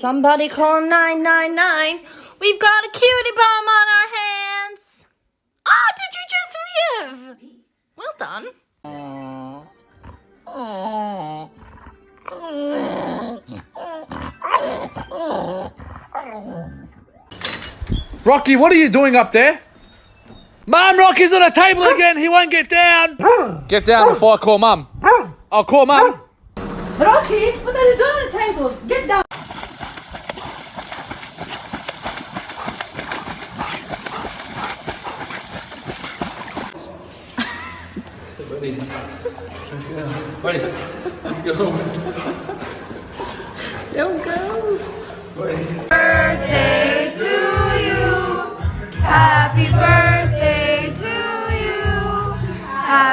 Somebody call 999. We've got a cutie bomb on our hands. Ah, did you just live? Well done. Rocky, what are you doing up there? Mum, Rocky's on the table again. He won't get down. Get down before I call Mum. I'll call Mum. Rocky, what are you doing on the table? Get down. Ready? Go. Don't go. Ready? Birthday to you. Happy birthday.